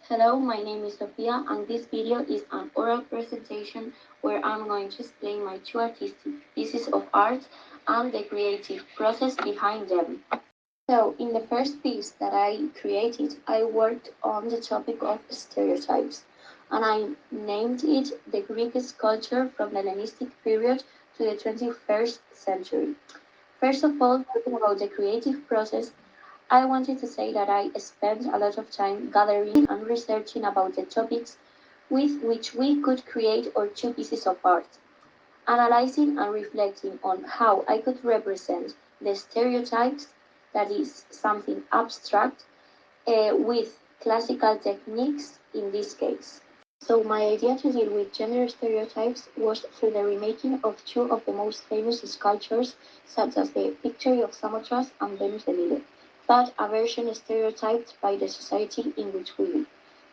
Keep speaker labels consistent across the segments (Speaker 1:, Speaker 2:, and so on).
Speaker 1: Hello, my name is Sofia, and this video is an oral presentation where I'm going to explain my two artistic pieces of art and the creative process behind them. So, in the first piece that I created, I worked on the topic of stereotypes, and I named it the Greek sculpture from the Hellenistic period to the 21st century. First of all, talking about the creative process, I wanted to say that I spent a lot of time gathering and researching about the topics with which we could create our two pieces of art, analyzing and reflecting on how I could represent the stereotypes, that is, something abstract, with classical techniques in this case. So, my idea to deal with gender stereotypes was through the remaking of two of the most famous sculptures, such as the Picture of Samothrace and Venus de Milo, but a version stereotyped by the society in which we live.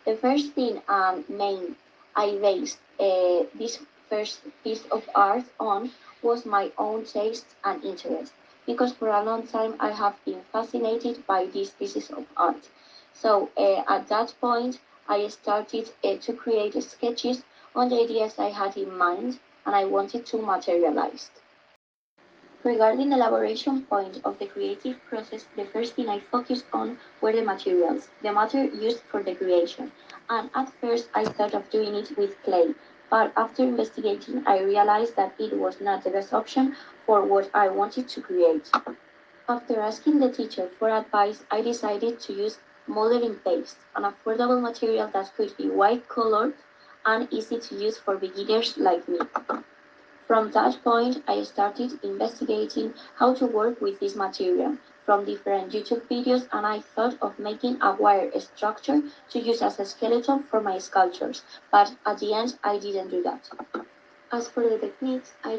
Speaker 1: The first thing and main I based this first piece of art on was my own taste and interest, because for a long time I have been fascinated by these pieces of art. So at that point, I started to create sketches on the ideas I had in mind and I wanted to materialize. Regarding the elaboration point of the creative process, the first thing I focused on were the materials, the matter used for the creation. And at first I thought of doing it with clay, but after investigating I realized that it was not the best option for what I wanted to create. After asking the teacher for advice, I decided to use molding paste, an affordable material that could be white colored and easy to use for beginners like me. From that point, I started investigating how to work with this material from different YouTube videos, and I thought of making a wire structure to use as a skeleton for my sculptures, but at the end I didn't do that. As for the techniques I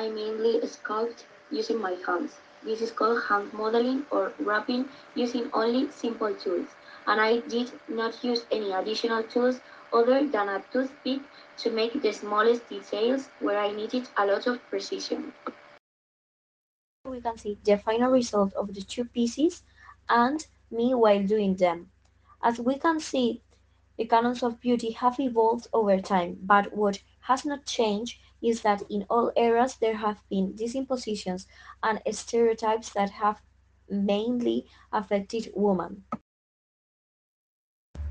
Speaker 1: mainly sculpt using my hands. This is called hand modeling or wrapping using only simple tools. And I did not use any additional tools other than a toothpick to make the smallest details where I needed a lot of precision.
Speaker 2: We can see the final result of the two pieces and me while doing them. As we can see, the canons of beauty have evolved over time, but what has not changed is that in all eras there have been these impositions and stereotypes that have mainly affected women.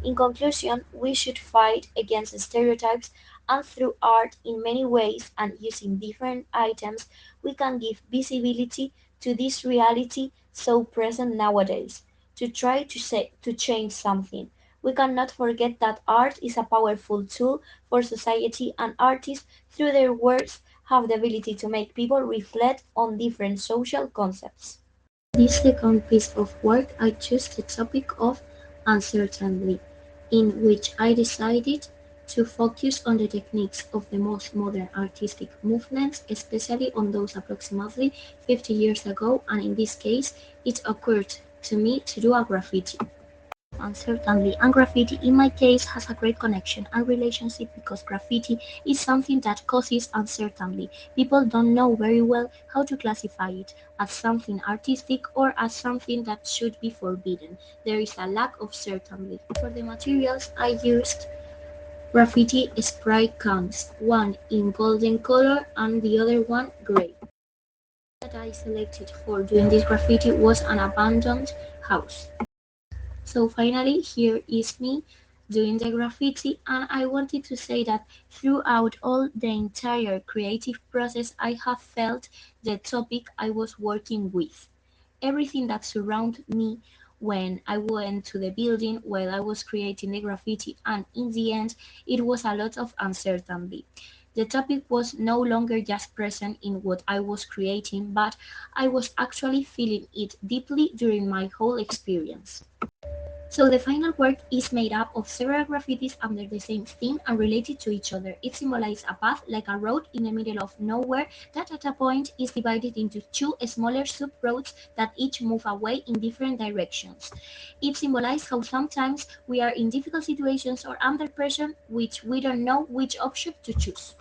Speaker 2: In conclusion, we should fight against stereotypes, and through art in many ways and using different items, we can give visibility to this reality so present nowadays. To try to change something, we cannot forget that art is a powerful tool for society, and artists, through their works, have the ability to make people reflect on different social concepts. This second piece of work I chose the topic of uncertainty, in which I decided to focus on the techniques of the most modern artistic movements, especially on those approximately 50 years ago, and in this case, it occurred to me to do a graffiti. Uncertainly, and graffiti in my case has a great connection and relationship because graffiti is something that causes uncertainty. People don't know very well how to classify it as something artistic or as something that should be forbidden. There is a lack of certainty. For the materials I used graffiti spray cans, one in golden color and the other one gray. That I selected for doing this graffiti was an abandoned house. So finally, here is me doing the graffiti, and I wanted to say that throughout all the entire creative process, I have felt the topic I was working with. Everything that surrounded me when I went to the building while I was creating the graffiti, and in the end, it was a lot of uncertainty. The topic was no longer just present in what I was creating, but I was actually feeling it deeply during my whole experience. So the final work is made up of several graffitis under the same theme and related to each other. It symbolizes a path like a road in the middle of nowhere that at a point is divided into two smaller sub-roads that each move away in different directions. It symbolizes how sometimes we are in difficult situations or under pressure which we don't know which option to choose.